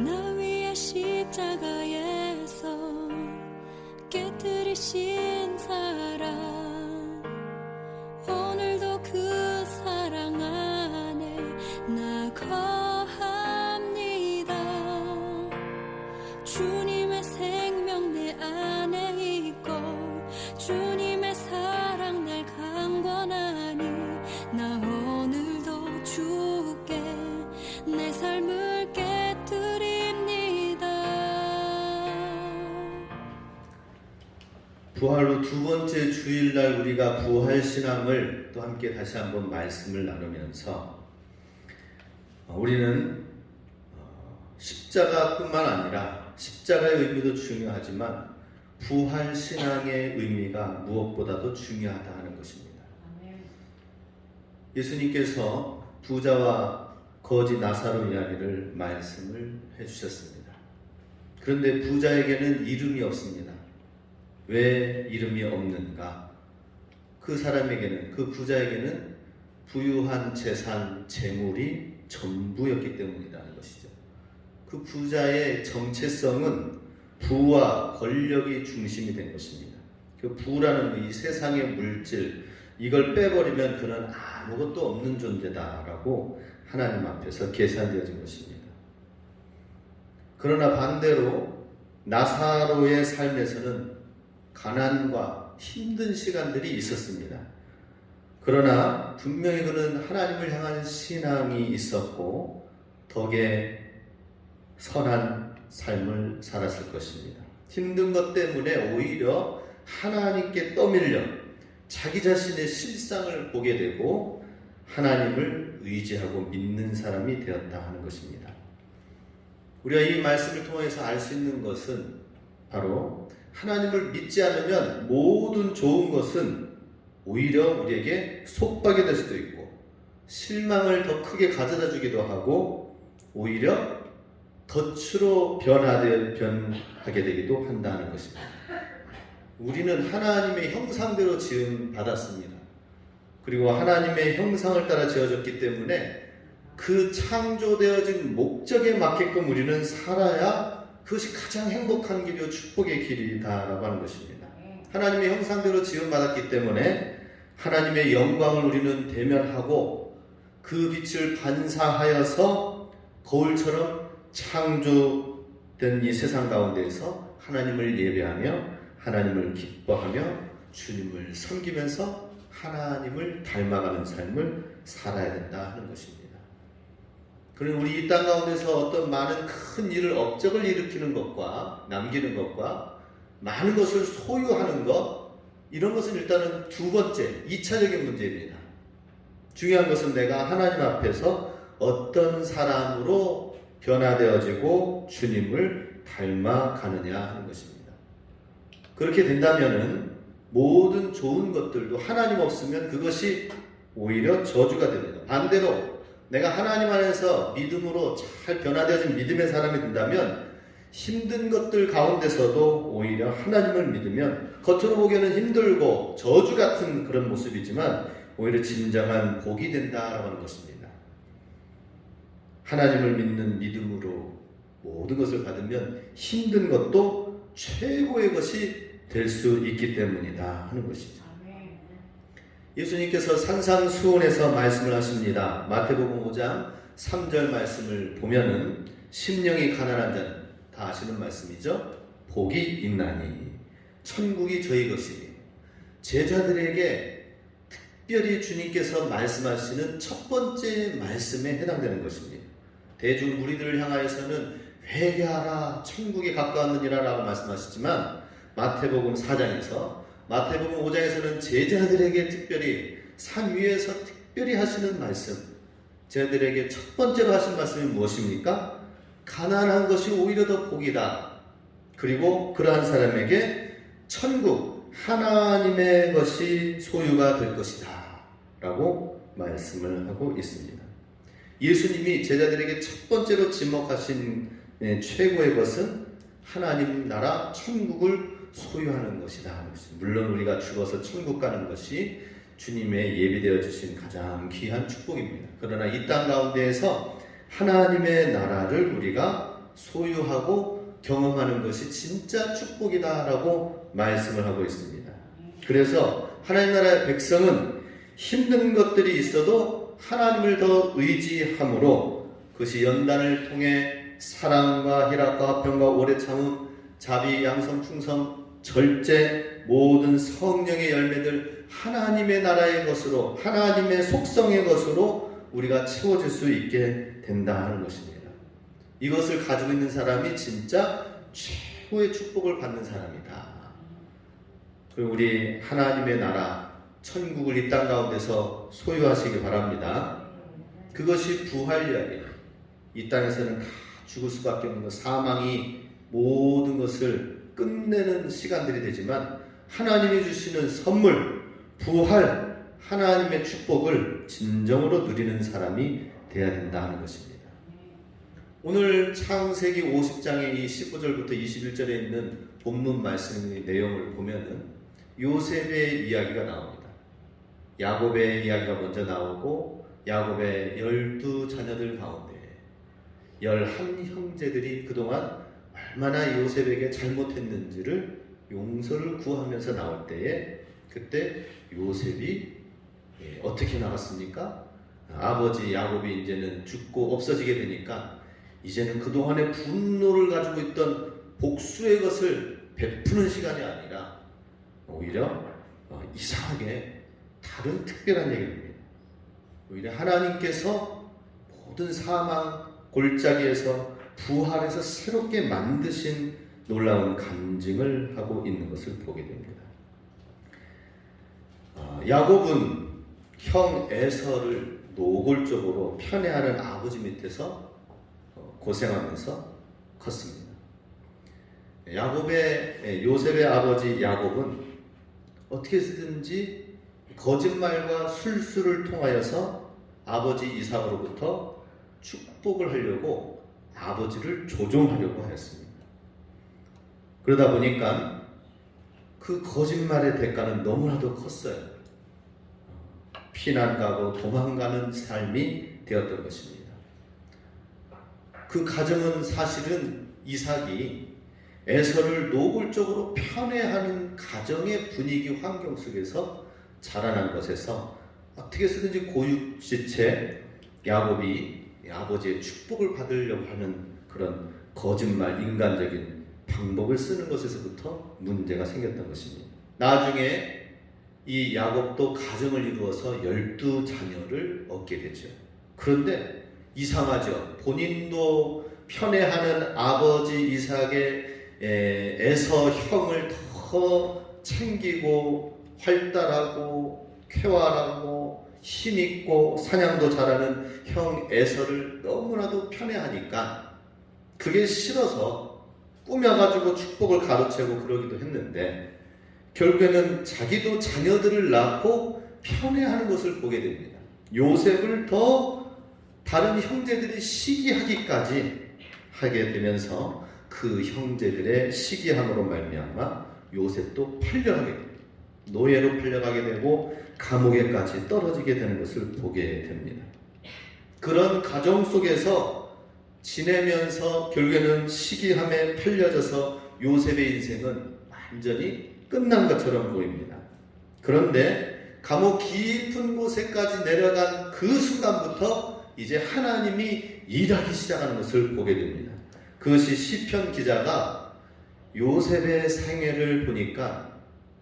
나 위에 십자가에서 깨뜨리신 사랑, 오늘도 그 사랑 안에 나 거합니다. 주님의 생명 내 안에 있고 주님의 사랑 날 강권하니 나 오늘도 주께 내 삶을 깨뜨립니다. 부활 후 두 번째 주일날 우리가 부활신앙을 또 함께 다시 한번 말씀을 나누면서 우리는 십자가뿐만 아니라 십자가의 의미도 중요하지만 부활신앙의 의미가 무엇보다도 중요하다 하는 것입니다. 예수님께서 부자와 거지 나사로 이야기를 말씀을 해주셨습니다. 그런데 부자에게는 이름이 없습니다. 왜 이름이 없는가? 그 사람에게는, 그 부자에게는 부유한 재산, 재물이 전부였기 때문이라는 것이죠. 그 부자의 정체성은 부와 권력이 중심이 된 것입니다. 그 부라는 이 세상의 물질, 이걸 빼버리면 그는 아무것도 없는 존재다라고 하나님 앞에서 계산되어진 것입니다. 그러나 반대로 나사로의 삶에서는 가난과 힘든 시간들이 있었습니다. 그러나 분명히 그는 하나님을 향한 신앙이 있었고 덕에 선한 삶을 살았을 것입니다. 힘든 것 때문에 오히려 하나님께 떠밀려 자기 자신의 실상을 보게 되고 하나님을 의지하고 믿는 사람이 되었다 하는 것입니다. 우리가 이 말씀을 통해서 알 수 있는 것은 바로 하나님을 믿지 않으면 모든 좋은 것은 오히려 우리에게 속박이 될 수도 있고 실망을 더 크게 가져다 주기도 하고 오히려 덫으로 변하게 되기도 한다는 것입니다. 우리는 하나님의 형상대로 지음 받았습니다. 그리고 하나님의 형상을 따라 지어졌기 때문에 그 창조되어진 목적에 맞게끔 우리는 살아야 그것이 가장 행복한 길이요 축복의 길이다라고 하는 것입니다. 하나님의 형상대로 지음받았기 때문에 하나님의 영광을 우리는 대면하고 그 빛을 반사하여서 거울처럼 창조된 이 세상 가운데에서 하나님을 예배하며 하나님을 기뻐하며 주님을 섬기면서 하나님을 닮아가는 삶을 살아야 된다 하는 것입니다. 그러면 우리 이 땅 가운데서 어떤 많은 큰 일을 업적을 일으키는 것과 남기는 것과 많은 것을 소유하는 것, 이런 것은 일단은 두 번째 2차적인 문제입니다. 중요한 것은 내가 하나님 앞에서 어떤 사람으로 변화되어지고 주님을 닮아가느냐 하는 것입니다. 그렇게 된다면은 모든 좋은 것들도 하나님 없으면 그것이 오히려 저주가 됩니다. 반대로 내가 하나님 안에서 믿음으로 잘 변화되어진 믿음의 사람이 된다면 힘든 것들 가운데서도 오히려 하나님을 믿으면 겉으로 보기에는 힘들고 저주 같은 그런 모습이지만 오히려 진정한 복이 된다라고 하는 것입니다. 하나님을 믿는 믿음으로 모든 것을 받으면 힘든 것도 최고의 것이 될 수 있기 때문이다 하는 것이죠. 예수님께서 산상수훈에서 말씀을 하십니다. 마태복음 5장 3절 말씀을 보면은 심령이 가난한 자는, 다 아시는 말씀이죠. 복이 있나니 천국이 저희 것이니. 제자들에게 특별히 주님께서 말씀하시는 첫 번째 말씀에 해당되는 것입니다. 대중 무리들을 향하여서는 회개하라 천국이 가까웠느니라 라고 말씀하시지만 마태복음 4장에서 마태복음 5장에서는 제자들에게 특별히 산 위에서 특별히 하시는 말씀, 제자들에게 첫 번째로 하신 말씀이 무엇입니까? 가난한 것이 오히려 더 복이다. 그리고 그러한 사람에게 천국, 하나님의 것이 소유가 될 것이다 라고 말씀을 하고 있습니다. 예수님이 제자들에게 첫 번째로 지목하신 최고의 것은 하나님 나라 천국을 소유하는 것이다. 물론 우리가 죽어서 천국 가는 것이 주님의 예비되어 주신 가장 귀한 축복입니다. 그러나 이 땅 가운데에서 하나님의 나라를 우리가 소유하고 경험하는 것이 진짜 축복이다라고 말씀을 하고 있습니다. 그래서 하나님 나라의 백성은 힘든 것들이 있어도 하나님을 더 의지함으로 그것이 연단을 통해 사랑과 희락과 화평과 오래 참음, 자비, 양성, 충성, 절제, 모든 성령의 열매들 하나님의 나라의 것으로, 하나님의 속성의 것으로 우리가 채워질 수 있게 된다 하는 것입니다. 이것을 가지고 있는 사람이 진짜 최고의 축복을 받는 사람이다. 그리고 우리 하나님의 나라, 천국을 이 땅 가운데서 소유하시기 바랍니다. 그것이 부활 이야기예요. 이 땅에서는 다 죽을 수밖에 없는 것, 사망이 모든 것을 끝내는 시간들이 되지만 하나님이 주시는 선물, 부활, 하나님의 축복을 진정으로 누리는 사람이 되어야 된다 하는 것입니다. 오늘 창세기 50장의 이 15절부터 21절에 있는 본문 말씀의 내용을 보면은 요셉의 이야기가 나옵니다. 야곱의 이야기가 먼저 나오고 야곱의 12자녀들 가운데 11형제들이 그동안 얼마나 요셉에게 잘못했는지를 용서를 구하면서 나올 때에 그때 요셉이 어떻게 나갔습니까? 아버지 야곱이 이제는 죽고 없어지게 되니까 이제는 그동안의 분노를 가지고 있던 복수의 것을 베푸는 시간이 아니라 오히려 이상하게 다른 특별한 얘기입니다. 오히려 하나님께서 모든 사망 골짜기에서 부활해서 새롭게 만드신 놀라운 간증을 하고 있는 것을 보게 됩니다. 야곱은 형 에서를 노골적으로 편애하는 아버지 밑에서 고생하면서 컸습니다. 요셉의 아버지 야곱은 어떻게 해서든지 거짓말과 술수를 통하여서 아버지 이삭으로부터 축복을 하려고 아버지를 조종하려고 하였습니다. 그러다 보니까 그 거짓말의 대가는 너무나도 컸어요. 피난 가고 도망가는 삶이 되었던 것입니다. 그 가정은 사실은 이삭이 에서를 노골적으로 편애하는 가정의 분위기 환경 속에서 자라난 것에서 어떻게 해서든지 고육지체 야곱이 아버지의 축복을 받으려고 하는 그런 거짓말, 인간적인 방법을 쓰는 것에서부터 문제가 생겼던 것입니다. 나중에 이 야곱도 가정을 이루어서 12자녀를 얻게 되죠. 그런데 이상하죠. 본인도 편애하는 아버지 이삭의 에서 형을 더 챙기고 활달하고 쾌활하고 힘있고 사냥도 잘하는 형 에서를 너무나도 편애하니까 그게 싫어서 꾸며가지고 축복을 가로채고 그러기도 했는데 결국에는 자기도 자녀들을 낳고 편애하는 것을 보게 됩니다. 요셉을 더 다른 형제들이 시기하기까지 하게 되면서 그 형제들의 시기함으로 말미암아 요셉도 팔려가게 됩니다. 노예로 팔려가게 되고 감옥에까지 떨어지게 되는 것을 보게 됩니다. 그런 가정 속에서 지내면서 결국에는 시기함에 팔려져서 요셉의 인생은 완전히 끝난 것처럼 보입니다. 그런데 감옥 깊은 곳에까지 내려간 그 순간부터 이제 하나님이 일하기 시작하는 것을 보게 됩니다. 그것이 시편 기자가 요셉의 생애를 보니까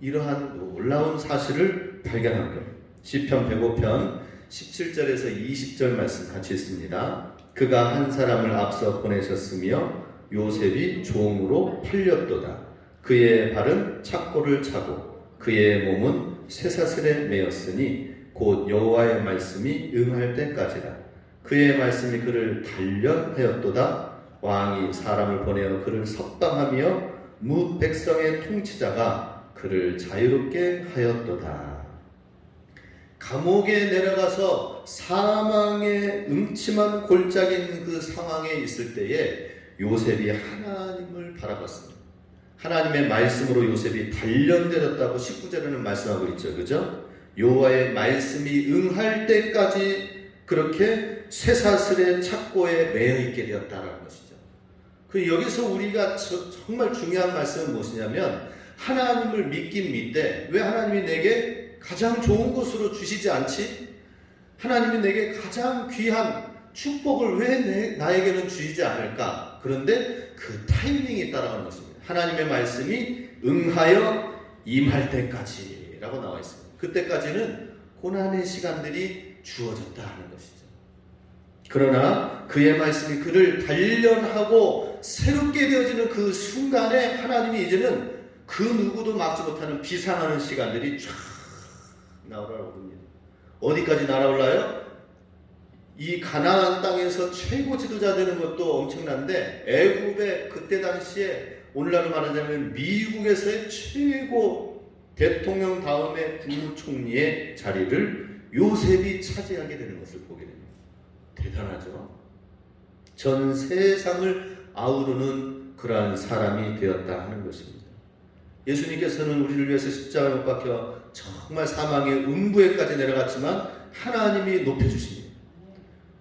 이러한 놀라운 사실을 발견한 거예요. 시편 105편 17절에서 20절 말씀 같이 읽습니다. 그가 한 사람을 앞서 보내셨으며 요셉이 종으로 팔렸도다. 그의 발은 착고를 차고 그의 몸은 쇠사슬에 매였으니 곧 여호와의 말씀이 응할 때까지라. 그의 말씀이 그를 단련하였도다. 왕이 사람을 보내어 그를 석방하며 뭇 백성의 통치자가 그를 자유롭게 하였도다. 감옥에 내려가서 사망의 음침한 골짜기인 그 상황에 있을 때에 요셉이 하나님을 바라봤습니다. 하나님의 말씀으로 요셉이 단련되었다고 19절에는 말씀하고 있죠. 그죠? 여호와의 말씀이 응할 때까지 그렇게 쇠사슬의 착고에 매여 있게 되었다는 것이죠. 여기서 우리가 정말 중요한 말씀은 무엇이냐면 하나님을 믿긴 믿되 왜 하나님이 내게 가장 좋은 것으로 주시지 않지? 하나님이 내게 가장 귀한 축복을 왜 나에게는 주시지 않을까? 그런데 그 타이밍이 있다라는 것입니다. 하나님의 말씀이 응하여 임할 때까지 라고 나와 있습니다. 그때까지는 고난의 시간들이 주어졌다 하는 것이죠. 그러나 그의 말씀이 그를 단련하고 새롭게 되어지는 그 순간에 하나님이 이제는 그 누구도 막지 못하는 비상하는 시간들이 쫙 날아오릅니다. 어디까지 날아올라요? 이 가나안 땅에서 최고 지도자 되는 것도 엄청난데 애굽의 그때 당시에 오늘날로 말하자면 미국에서의 최고 대통령 다음에 국무총리의 자리를 요셉이 차지하게 되는 것을 보게 됩니다. 대단하죠? 전 세상을 아우르는 그러한 사람이 되었다 하는 것입니다. 예수님께서는 우리를 위해서 십자가에 못 박혀 정말 사망의 음부에까지 내려갔지만 하나님이 높여주십니다.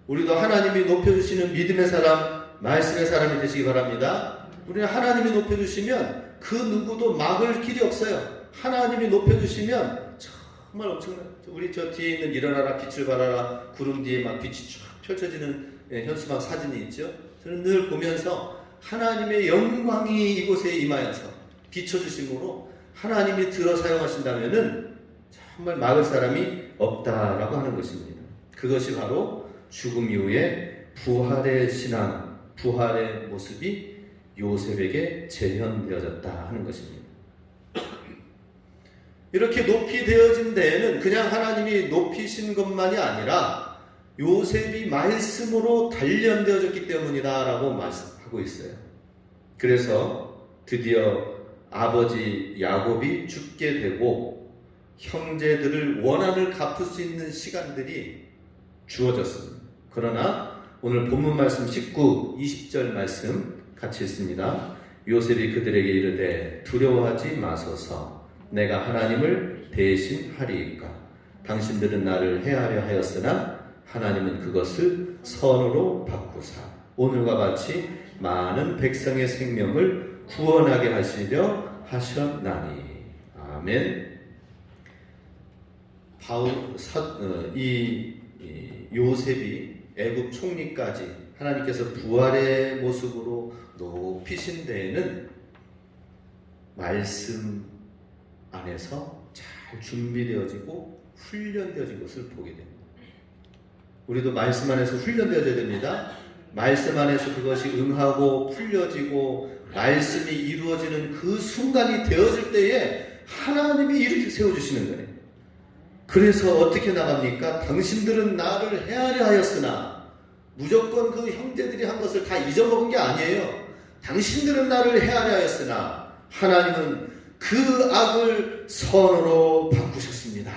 우리도 하나님이 높여주시는 믿음의 사람, 말씀의 사람이 되시기 바랍니다. 우리는 하나님이 높여주시면 그 누구도 막을 길이 없어요. 하나님이 높여주시면 정말 엄청나요. 우리 저 뒤에 있는 일어나라 빛을 발하라 구름 뒤에 막 빛이 쫙 펼쳐지는 현수막 사진이 있죠. 저는 늘 보면서 하나님의 영광이 이곳에 임하여서 비춰주심으로 하나님이 들어 사용하신다면은 정말 막을 사람이 없다라고 하는 것입니다. 그것이 바로 죽음 이후에 부활의 신앙, 부활의 모습이 요셉에게 재현되어졌다 하는 것입니다. 이렇게 높이 되어진 데에는 그냥 하나님이 높이신 것만이 아니라 요셉이 말씀으로 단련되어졌기 때문이다 라고 말씀하고 있어요. 그래서 드디어 아버지 야곱이 죽게 되고 형제들을 원한을 갚을 수 있는 시간들이 주어졌습니다. 그러나 오늘 본문 말씀 19, 20절 말씀 같이 읽습니다. 요셉이 그들에게 이르되 두려워하지 마소서 내가 하나님을 대신하리이까 당신들은 나를 해하려 하였으나 하나님은 그것을 선으로 바꾸사 오늘과 같이 많은 백성의 생명을 구원하게 하시려 하셨나니. 아멘. 요셉이 애굽 총리까지 하나님께서 부활의 모습으로 높이신 데에는 말씀 안에서 잘 준비되어지고 훈련되어진 것을 보게 됩니다. 우리도 말씀 안에서 훈련되어져야 됩니다. 말씀 안에서 그것이 응하고 풀려지고 말씀이 이루어지는 그 순간이 되어질 때에 하나님이 이렇게 세워주시는 거예요. 그래서 어떻게 나갑니까? 당신들은 나를 해하려 하였으나 무조건 그 형제들이 한 것을 다 잊어먹은 게 아니에요. 당신들은 나를 해하려 하였으나 하나님은 그 악을 선으로 바꾸셨습니다.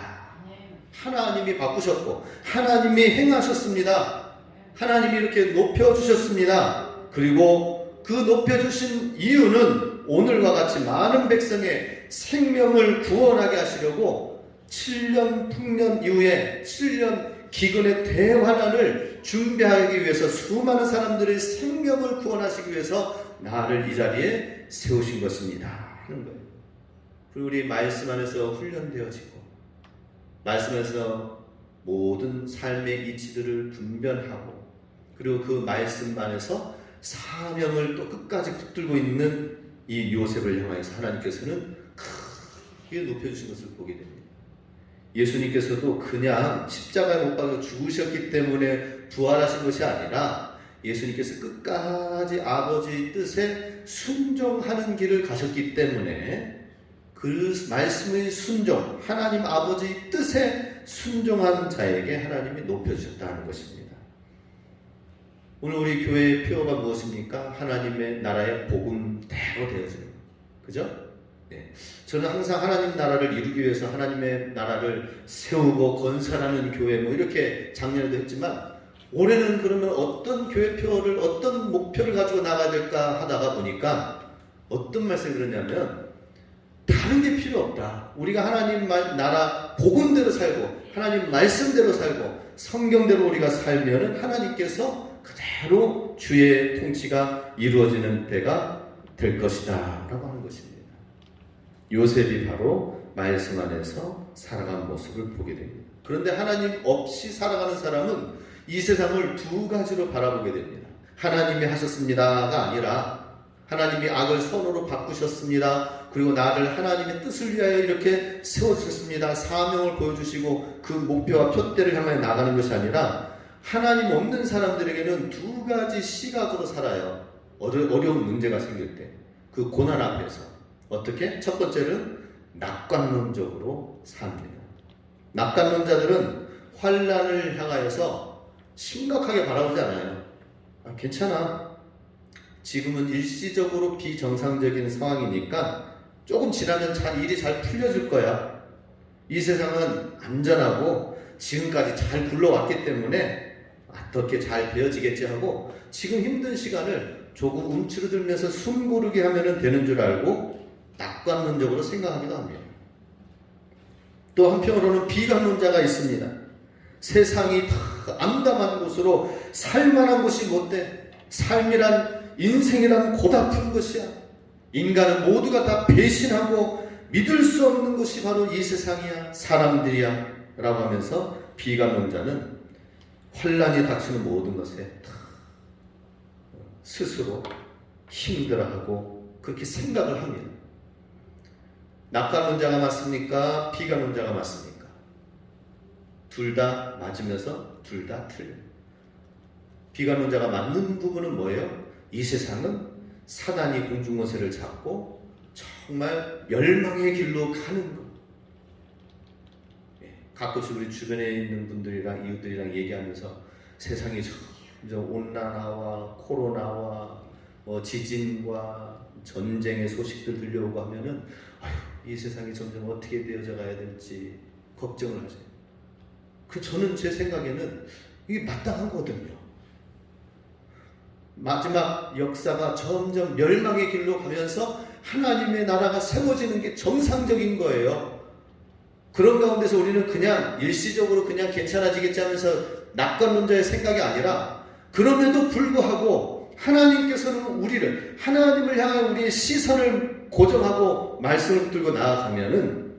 하나님이 바꾸셨고 하나님이 행하셨습니다. 하나님이 이렇게 높여주셨습니다. 그리고 그 높여주신 이유는 오늘과 같이 많은 백성의 생명을 구원하게 하시려고 7년 풍년 이후에 7년 기근의 대환란을 준비하기 위해서 수많은 사람들의 생명을 구원하시기 위해서 나를 이 자리에 세우신 것입니다 하는 거예요. 그리고 우리 말씀 안에서 훈련되어지고 말씀에서 모든 삶의 이치들을 분별하고 그리고 그 말씀 안에서 사명을 또 끝까지 붙들고 있는 이 요셉을 향하여서 하나님께서는 크게 높여주신 것을 보게 됩니다. 예수님께서도 그냥 십자가에 못 박혀 죽으셨기 때문에 부활하신 것이 아니라 예수님께서 끝까지 아버지의 뜻에 순종하는 길을 가셨기 때문에 그 말씀의 순종, 하나님 아버지의 뜻에 순종한 자에게 하나님이 높여주셨다는 것입니다. 오늘 우리 교회의 표어가 무엇입니까? 하나님의 나라의 복음대로 되어지는 것. 그죠? 네. 저는 항상 하나님 나라를 이루기 위해서 하나님의 나라를 세우고 건설하는 교회 뭐 이렇게 작년에도 했지만 올해는 그러면 어떤 교회표를 어떤 목표를 가지고 나가야 될까 하다가 보니까 어떤 말씀이 그러냐면 다른 게 필요 없다. 우리가 하나님 나라 복음대로 살고 하나님 말씀대로 살고 성경대로 우리가 살면은 하나님께서 그대로 주의 통치가 이루어지는 때가 될 것이다 라고 하는 것입니다. 요셉이 바로 말씀 안에서 살아간 모습을 보게 됩니다. 그런데 하나님 없이 살아가는 사람은 이 세상을 두 가지로 바라보게 됩니다. 하나님이 하셨습니다가 아니라 하나님이 악을 선으로 바꾸셨습니다. 그리고 나를 하나님의 뜻을 위하여 이렇게 세워주셨습니다. 사명을 보여주시고 그 목표와 표대를 향해 나가는 것이 아니라 하나님 없는 사람들에게는 두 가지 시각으로 살아요. 어려운 문제가 생길 때 그 고난 앞에서 어떻게? 첫 번째는 낙관론적으로 삽니다. 낙관론자들은 환난을 향하여서 심각하게 바라보지 않아요. 괜찮아. 지금은 일시적으로 비정상적인 상황이니까 조금 지나면 일이 잘 풀려질 거야. 이 세상은 안전하고 지금까지 잘 굴러왔기 때문에 어떻게 잘 되어지겠지 하고 지금 힘든 시간을 조금 움츠러들면서 숨 고르게 하면 되는 줄 알고 낙관론적으로 생각하기도 합니다. 또 한편으로는 비관론자가 있습니다. 세상이 다 암담한 곳으로 살만한 곳이 못돼. 삶이란 인생이란 고달픈 것이야. 인간은 모두가 다 배신하고 믿을 수 없는 것이 바로 이 세상이야. 사람들이야 라고 하면서 비관론자는 환난이 닥치는 모든 것에 다 스스로 힘들어하고 그렇게 생각을 합니다. 낙관론자가 맞습니까? 비관론자가 맞습니까? 둘 다 맞으면서 둘 다 틀려요. 비관론자가 맞는 부분은 뭐예요? 이 세상은 사단이 공중권세를 잡고 정말 멸망의 길로 가는 것. 가끔씩 우리 주변에 있는 분들이랑 이웃들이랑 얘기하면서 세상이 점점 온난화와 코로나와 지진과 전쟁의 소식들 들려오고 하면은 이 세상이 점점 어떻게 되어져 가야 될지 걱정을 하세요. 저는 제 생각에는 이게 마땅한 거거든요. 마지막 역사가 점점 멸망의 길로 가면서 하나님의 나라가 세워지는 게 정상적인 거예요. 그런 가운데서 우리는 그냥 일시적으로 그냥 괜찮아지겠지 하면서 낙관론자의 생각이 아니라 그럼에도 불구하고 하나님께서는 우리를 하나님을 향한 우리의 시선을 고정하고 말씀을 붙들고 나아가면은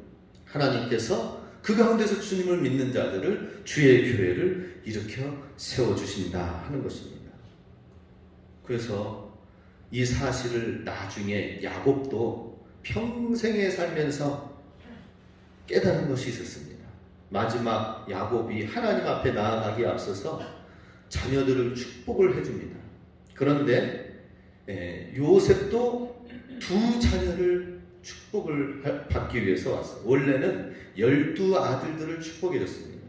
하나님께서 그 가운데서 주님을 믿는 자들을 주의 교회를 일으켜 세워주신다 하는 것입니다. 그래서 이 사실을 나중에 야곱도 평생에 살면서 깨달은 것이 있었습니다. 마지막 야곱이 하나님 앞에 나아가기에 앞서서 자녀들을 축복을 해줍니다. 그런데 요셉도 두 자녀를 축복을 받기 위해서 왔어요. 원래는 12아들들을 축복해줬습니다.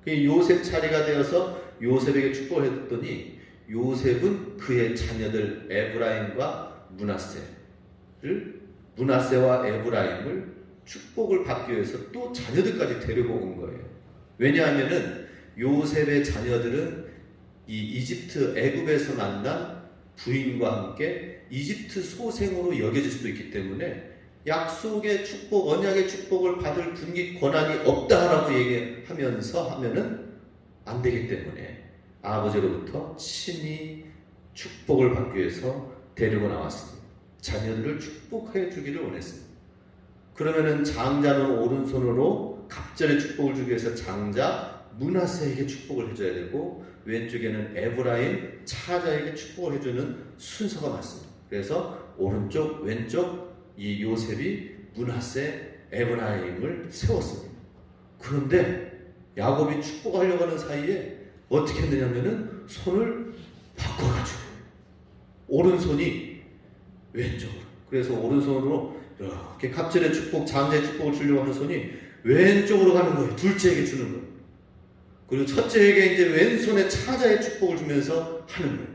요셉 차례가 되어서 요셉에게 축복을 해줬더니 요셉은 그의 자녀들 에브라임과 므낫세와 에브라임을 축복을 받기 위해서 또 자녀들까지 데리고 온 거예요. 왜냐하면은 요셉의 자녀들은 이 이집트 애굽에서 만난 부인과 함께 이집트 소생으로 여겨질 수도 있기 때문에 약속의 축복, 언약의 축복을 받을 분기 권한이 없다라고 얘기하면서 하면은 안 되기 때문에 아버지로부터 친히 축복을 받기 위해서 데리고 나왔습니다. 자녀들을 축복해 주기를 원했습니다. 그러면은 장자는 오른손으로 갑절의 축복을 주기 위해서 장자 므낫세에게 축복을 해줘야 되고 왼쪽에는 에브라임 차자에게 축복을 해주는 순서가 맞습니다. 그래서 오른쪽 왼쪽 이 요셉이 므낫세 에브라임을 세웠습니다. 그런데 야곱이 축복하려고 하는 사이에 어떻게 했느냐면은 손을 바꿔가지고 오른손이 왼쪽으로, 그래서 오른손으로 이렇게 갑절의 축복, 장자의 축복을 주려고 하는 손이 왼쪽으로 가는 거예요. 둘째에게 주는 거예요. 그리고 첫째에게 이제 왼손에 차자의 축복을 주면서 하는 거예요.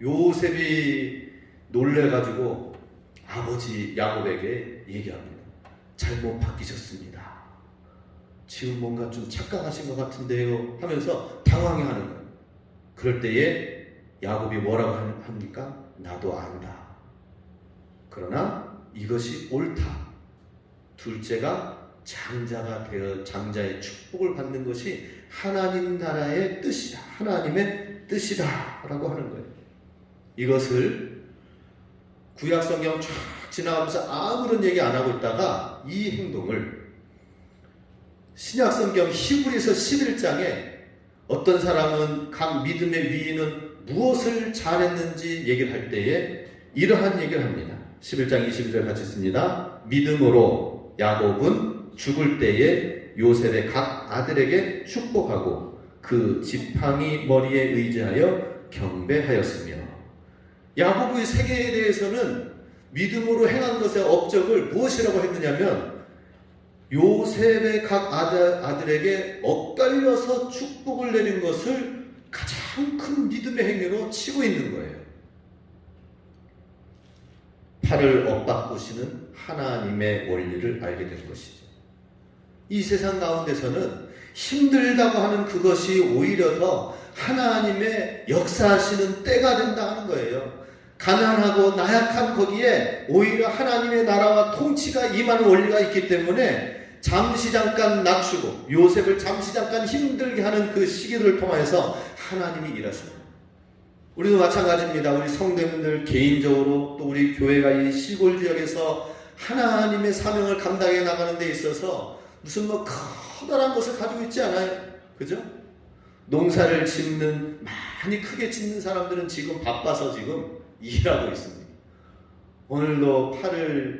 요셉이 놀래가지고 아버지 야곱에게 얘기합니다. 잘못 바뀌셨습니다. 지금 뭔가 좀 착각하신 것 같은데요 하면서 당황해하는 거예요. 그럴 때에 야곱이 뭐라고 합니까? 나도 안다. 그러나 이것이 옳다. 둘째가 장자가 되어 장자의 축복을 받는 것이 하나님 나라의 뜻이다. 하나님의 뜻이다라고 하는 거예요. 이것을 구약성경 쫙 지나가면서 아무런 얘기 안 하고 있다가 이 행동을 신약성경 히브리서 11장에 어떤 사람은 각 믿음의 위인은 무엇을 잘했는지 얘기를 할 때에 이러한 얘기를 합니다. 11장 22절 같이 씁니다. 믿음으로 야곱은 죽을 때에 요셉의 각 아들에게 축복하고 그 지팡이 머리에 의지하여 경배하였으며, 야곱의 세계에 대해서는 믿음으로 행한 것의 업적을 무엇이라고 했느냐면 요셉의 각 아들에게 엇갈려서 축복을 내린 것을 가장 큰 믿음의 행위로 치고 있는 거예요. 팔을 엇바꾸시는 하나님의 원리를 알게 된 것이죠. 이 세상 가운데서는 힘들다고 하는 그것이 오히려 더 하나님의 역사하시는 때가 된다 하는 거예요. 가난하고 나약한 거기에 오히려 하나님의 나라와 통치가 임하는 원리가 있기 때문에 잠시 잠깐 낮추고 요셉을 잠시 잠깐 힘들게 하는 그 시기를 통해서 하나님이 일하십니다. 우리도 마찬가지입니다. 우리 성도님들 개인적으로 또 우리 교회가 이 시골 지역에서 하나님의 사명을 감당해 나가는 데 있어서 무슨 커다란 것을 가지고 있지 않아요. 그죠? 농사를 짓는, 많이 크게 짓는 사람들은 지금 바빠서 지금 일하고 있습니다. 오늘도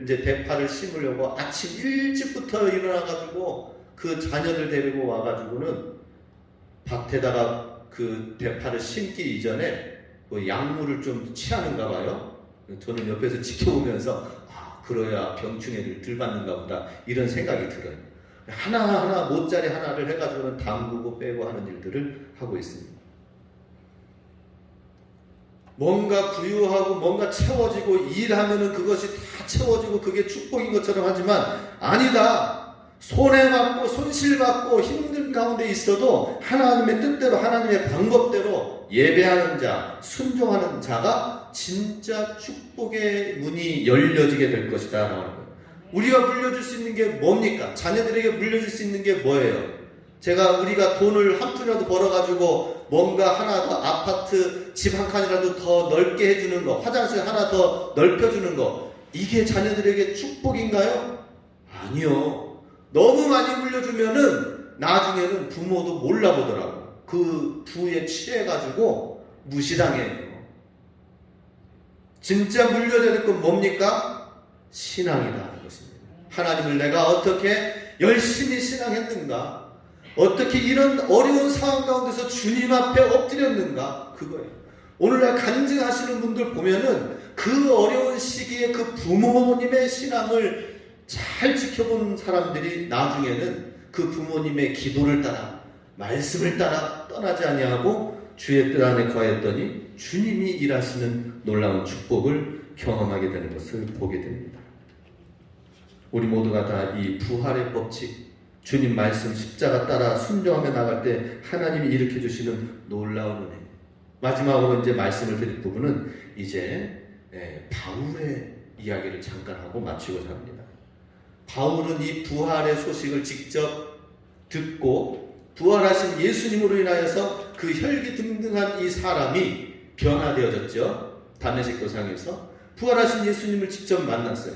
이제 대파를 심으려고 아침 일찍부터 일어나가지고 그 자녀들 데리고 와가지고는 밭에다가 그 대파를 심기 이전에 뭐 약물을 좀 취하는가 봐요. 저는 옆에서 지켜보면서 그래야 병충해를 덜 받는가 보다 이런 생각이 들어요. 하나하나 못자리 하나를 해가지고는 담그고 빼고 하는 일들을 하고 있습니다. 뭔가 부유하고 뭔가 채워지고 일하면은 그것이 다 채워지고 그게 축복인 것처럼 하지만 아니다. 손해받고 손실받고 힘든 가운데 있어도 하나님의 뜻대로 하나님의 방법대로 예배하는 자, 순종하는 자가 진짜 축복의 문이 열려지게 될 것이다 라는 거예요. 우리가 물려줄 수 있는 게 뭡니까? 자녀들에게 물려줄 수 있는 게 뭐예요? 우리가 돈을 한 푼이라도 벌어가지고 뭔가 하나 더 아파트 집 한 칸이라도 더 넓게 해주는 거, 화장실 하나 더 넓혀주는 거, 이게 자녀들에게 축복인가요? 아니요. 너무 많이 물려주면은 나중에는 부모도 몰라보더라고. 그 부에 취해가지고 무시당해요. 진짜 물려줘야 될 건 뭡니까? 신앙이다 하는 것입니다. 하나님을 내가 어떻게 열심히 신앙했는가? 어떻게 이런 어려운 상황 가운데서 주님 앞에 엎드렸는가? 그거예요. 오늘날 간증하시는 분들 보면은 그 어려운 시기에 그 부모님의 신앙을 잘 지켜본 사람들이 나중에는 그 부모님의 기도를 따라 말씀을 따라 떠나지 아니하고 주의 뜻 안에 거했더니 주님이 일하시는 놀라운 축복을 경험하게 되는 것을 보게 됩니다. 우리 모두가 다 이 부활의 법칙, 주님 말씀 십자가 따라 순종하며 나갈 때 하나님이 일으켜 주시는 놀라운 은혜. 마지막으로 이제 말씀을 드릴 부분은 이제 바울의 이야기를 잠깐 하고 마치고자 합니다. 바울은 이 부활의 소식을 직접 듣고 부활하신 예수님으로 인하여서 그 혈기등등한 이 사람이 변화되어졌죠. 다메섹 도상에서 부활하신 예수님을 직접 만났어요.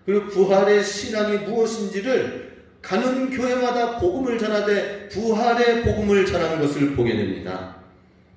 그리고 부활의 신앙이 무엇인지를 가는 교회마다 복음을 전하되 부활의 복음을 전하는 것을 보게 됩니다.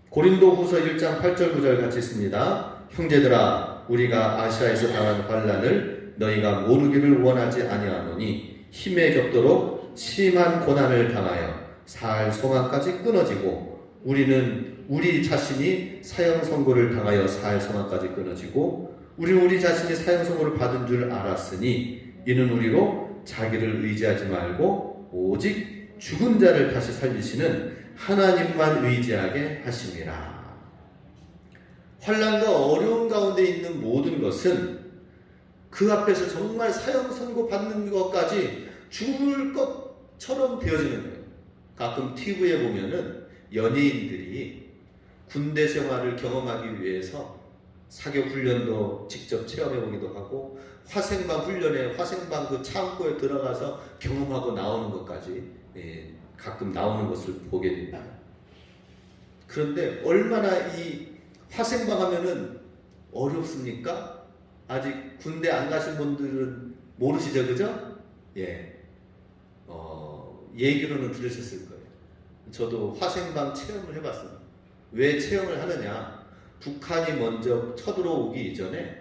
고린도후서 1장 8절 9절 같이 있습니다. 형제들아, 우리가 아시아에서 당한 환난을 너희가 모르기를 원하지 아니하노니 힘에 겹도록 심한 고난을 당하여 살 소망까지 끊어지고 우리는 우리 자신이 사형 선고를 당하여 살 소망까지 끊어지고 우리는 우리 자신이 사형 선고를 받은 줄 알았으니 이는 우리로 자기를 의지하지 말고 오직 죽은 자를 다시 살리시는 하나님만 의지하게 하심이라. 환난과 어려운 가운데 있는 모든 것은 그 앞에서 정말 사형 선고 받는 것까지 죽을 것처럼 되어지는 거예요. 가끔 TV에 보면은 연예인들이 군대 생활을 경험하기 위해서 사격 훈련도 직접 체험해 보기도 하고 화생방 훈련에 화생방 그 창고에 들어가서 경험하고 나오는 것까지 가끔 나오는 것을 보게 됩니다. 그런데 얼마나 이 화생방 하면은 어렵습니까? 아직 군대 안 가신 분들은 모르시죠, 그죠? 예. 얘기로는 들으셨을 거예요. 저도 화생방 체험을 해봤습니다. 왜 체험을 하느냐? 북한이 먼저 쳐들어오기 이전에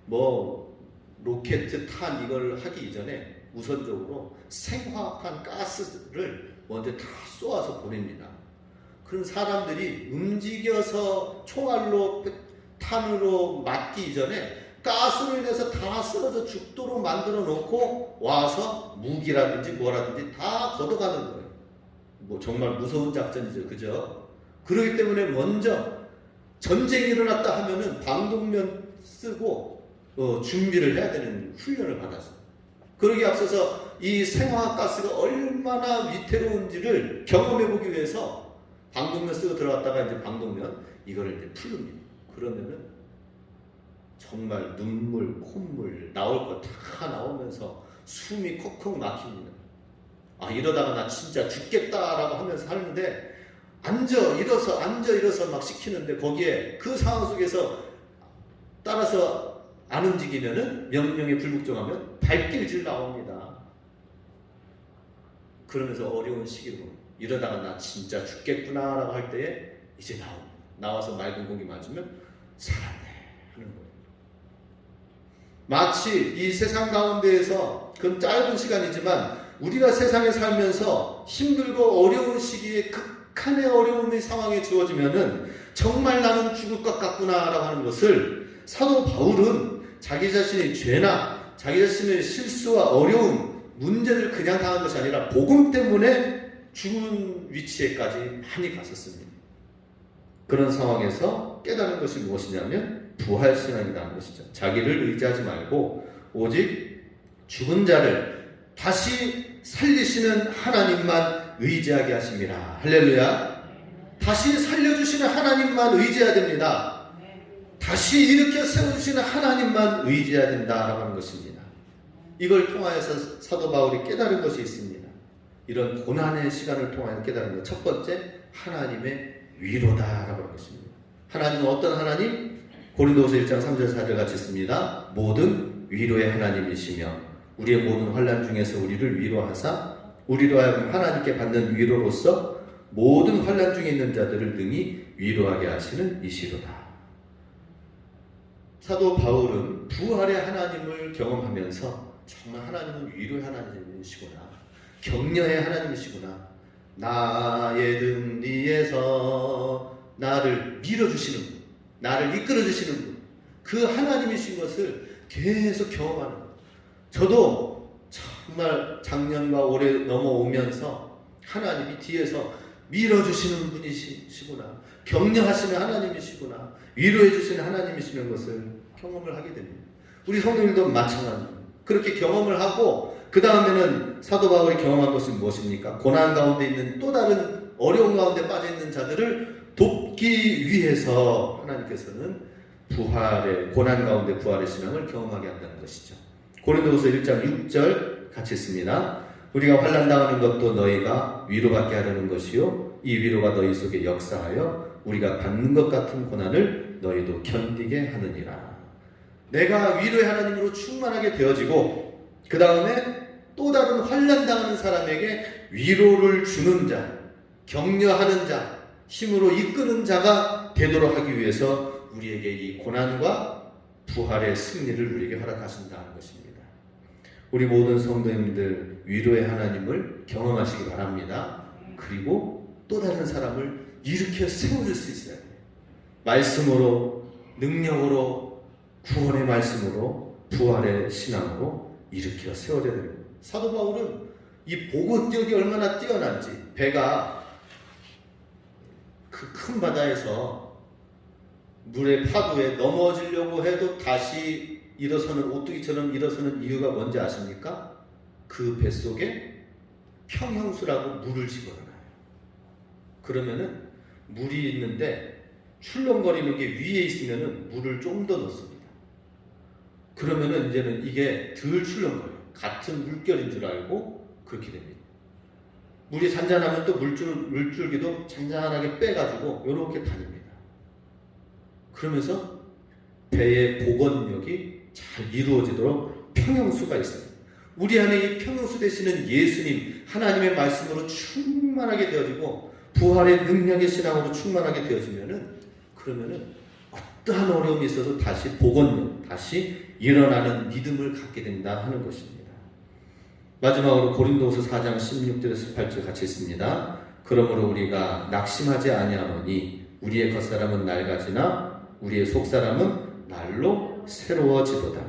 뭐 로켓, 탄 이걸 하기 이전에 우선적으로 생화학한 가스를 먼저 다 쏘아서 보냅니다. 그런 사람들이 움직여서 총알로 탄으로 맞기 이전에 가스로 인해서 다 쓰러져 죽도록 만들어 놓고 와서 무기라든지 뭐라든지 다 걷어가는 거예요. 뭐 정말 무서운 작전이죠. 그죠? 그렇기 때문에 먼저 전쟁이 일어났다 하면은 방독면 쓰고 준비를 해야 되는 훈련을 받았어요. 그러기에 앞서서 이 생화가스가 얼마나 위태로운지를 경험해 보기 위해서 방독면 쓰고 들어갔다가 이제 방독면 이거를 이제 풀릅니다. 그러면은 정말 눈물, 콧물 나올 거 다 나오면서 숨이 콕콕 막힙니다. 아, 이러다가 나 진짜 죽겠다라고 하면서 하는데 앉아 일어서 막 시키는데 거기에 그 상황 속에서 따라서 안 움직이면은 명령에 불복종하면 발길질 나옵니다. 그러면서 어려운 시기로 이러다가 나 진짜 죽겠구나라고 할 때에 이제 나와서 맑은 공기 맞으면 살았네 하는 거예요. 마치 이 세상 가운데에서 그 짧은 시간이지만 우리가 세상에 살면서 힘들고 어려운 시기에 극한의 어려움의 상황에 주어지면은 정말 나는 죽을 것 같구나라고 하는 것을 사도 바울은 자기 자신의 죄나 자기 자신의 실수와 어려움, 문제를 그냥 당한 것이 아니라 복음 때문에 죽은 위치에까지 많이 갔었습니다. 그런 상황에서 깨달은 것이 무엇이냐면 부활신앙이라는 것이죠. 자기를 의지하지 말고 오직 죽은 자를 다시 살리시는 하나님만 의지하게 하십니다. 할렐루야. 다시 살려주시는 하나님만 의지해야 됩니다. 다시 일으켜 세워주시는 하나님만 의지해야 된다라고 하는 것입니다. 이걸 통하여서 사도 바울이 깨달은 것이 있습니다. 이런 고난의 시간을 통하여 깨달은 것. 첫 번째, 하나님의 위로다라고 하는 것입니다. 하나님은 어떤 하나님? 고린도후서 1장 3절 4절 같이 있습니다. 모든 위로의 하나님이시며 우리의 모든 환난 중에서 우리를 위로하사 우리로 하여금 하나님께 받는 위로로서 모든 환난 중에 있는 자들을 능히 위로하게 하시는 이시로다. 사도 바울은 부활의 하나님을 경험하면서 정말 하나님은 위로의 하나님이시구나, 격려의 하나님이시구나, 나의 등 뒤에서 나를 밀어주시는 분, 나를 이끌어주시는 분, 그 하나님이신 것을 계속 경험하는 것. 저도 정말 작년과 올해 넘어오면서 하나님이 뒤에서 밀어주시는 분이시구나, 격려하시는 하나님이시구나, 위로해주시는 하나님이시는 것을 경험을 하게 됩니다. 우리 성도님도 마찬가지입니다. 그렇게 경험을 하고 그 다음에는 사도 바울이 경험한 것은 무엇입니까? 고난 가운데 있는 또 다른 어려운 가운데 빠져있는 자들을 돕기 위해서 하나님께서는 부활의, 고난 가운데 부활의 신앙을 경험하게 한다는 것이죠. 고린도후서 1장 6절 같이 읽습니다. 우리가 환난당하는 것도 너희가 위로받게 하려는 것이요 이 위로가 너희 속에 역사하여 우리가 받는 것 같은 고난을 너희도 견디게 하느니라. 내가 위로의 하나님으로 충만하게 되어지고 그 다음에 또 다른 환난당하는 사람에게 위로를 주는 자, 격려하는 자, 힘으로 이끄는 자가 되도록 하기 위해서 우리에게 이 고난과 부활의 승리를 우리에게 허락하신다는 것입니다. 우리 모든 성도님들 위로의 하나님을 경험하시기 바랍니다. 그리고 또 다른 사람을 일으켜 세워줄 수 있어야 돼요. 말씀으로, 능력으로, 구원의 말씀으로, 부활의 신앙으로 일으켜 세워져야 됩니다. 사도 바울은 이 보건력이 얼마나 뛰어난지, 배가 그 큰 바다에서 물의 파도에 넘어지려고 해도 다시 일어서는, 오뚜기처럼 일어서는 이유가 뭔지 아십니까? 그 뱃속에 평형수라고 물을 집어넣어요. 그러면은 물이 있는데 출렁거리는 게 위에 있으면은 물을 좀 더 넣습니다. 그러면은 이제는 이게 덜 출렁거려요. 같은 물결인 줄 알고 그렇게 됩니다. 물이 잔잔하면 또 물줄기도 잔잔하게 빼가지고 이렇게 다닙니다. 그러면서 배의 복원력이 잘 이루어지도록 평형수가 있어요. 우리 안에 이 평형수 되시는 예수님, 하나님의 말씀으로 충만하게 되어지고 부활의 능력의 신앙으로 충만하게 되어지면은, 그러면은 어떠한 어려움이 있어도 다시 복원력, 다시 일어나는 믿음을 갖게 된다 하는 것입니다. 마지막으로 고린도후서 4장 16절에서 18절 같이 있습니다. 그러므로 우리가 낙심하지 아니하노니 우리의 겉사람은 낡아지나 우리의 속사람은 날로 새로워지도다.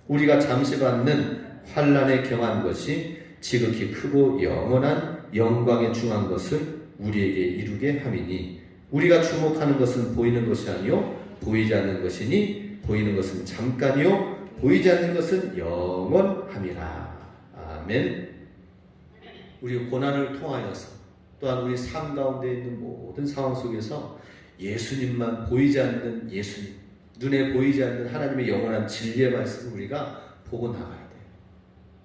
우리가 잠시 받는 환난에 경한 것이 지극히 크고 영원한 영광에 중한 것을 우리에게 이루게 함이니 우리가 주목하는 것은 보이는 것이 아니요 보이지 않는 것이니 보이는 것은 잠깐이요 보이지 않는 것은 영원함이라. 아멘. 우리 고난을 통하여서 또한 우리 삶 가운데 있는 모든 상황 속에서 예수님만 보이지 않는 예수님, 눈에 보이지 않는 하나님의 영원한 진리의 말씀을 우리가 보고 나가야 돼요.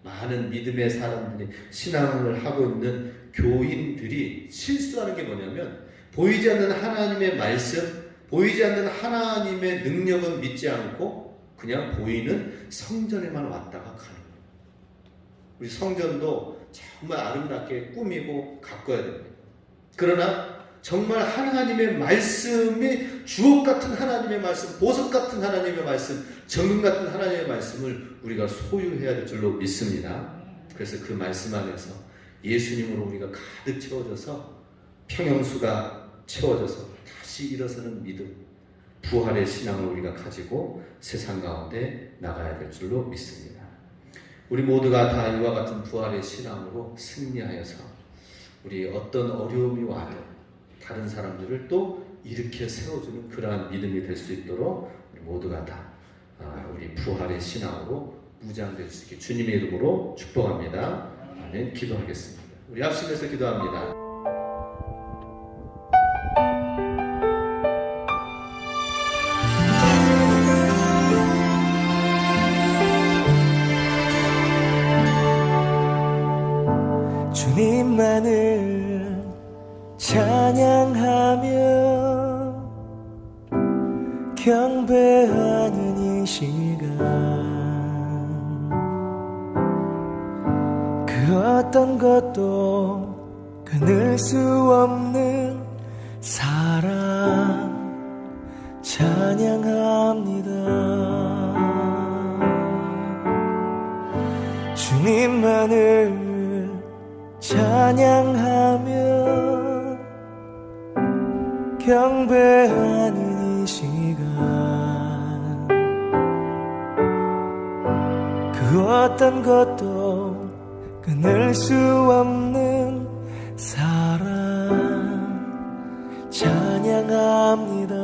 많은 믿음의 사람들이, 신앙을 하고 있는 교인들이 실수하는 게 뭐냐면 보이지 않는 하나님의 말씀, 보이지 않는 하나님의 능력은 믿지 않고 그냥 보이는 성전에만 왔다가 가는 거예요. 우리 성전도 정말 아름답게 꾸미고 가꿔야 됩니다. 그러나 정말 하나님의 말씀이 주옥 같은 하나님의 말씀, 보석 같은 하나님의 말씀, 정금 같은 하나님의 말씀을 우리가 소유해야 될 줄로 믿습니다. 그래서 그 말씀 안에서 예수님으로 우리가 가득 채워져서 평형수가 채워져서 다시 일어서는 믿음, 부활의 신앙을 우리가 가지고 세상 가운데 나가야 될 줄로 믿습니다. 우리 모두가 다 이와 같은 부활의 신앙으로 승리하여서 우리 어떤 어려움이 와도 다른 사람들을 또 일으켜 세워주는 그러한 믿음이 될 수 있도록 우리 모두가 다 우리 부활의 신앙으로 무장될 수 있게 주님의 이름으로 축복합니다. 아멘. 기도하겠습니다. 우리 합심해서 기도합니다. 주님만을 찬양하며 경배하는 이 시간, 그 어떤 것도 끊을 수 없는 사랑 찬양합니다. 주님만을 찬양하며 경배하는 이 시간, 그 어떤 것도 끊을 수 없는 사랑 찬양합니다.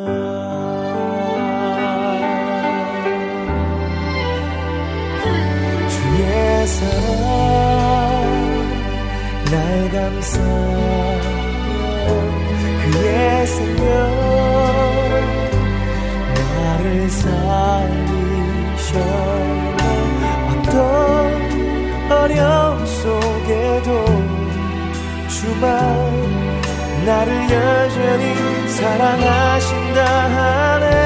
주의 사랑 날 감싸며 그의 생명 나를 살리셔. 어떤 어려움 속에도 주만 나를 여전히 사랑하신다 하네.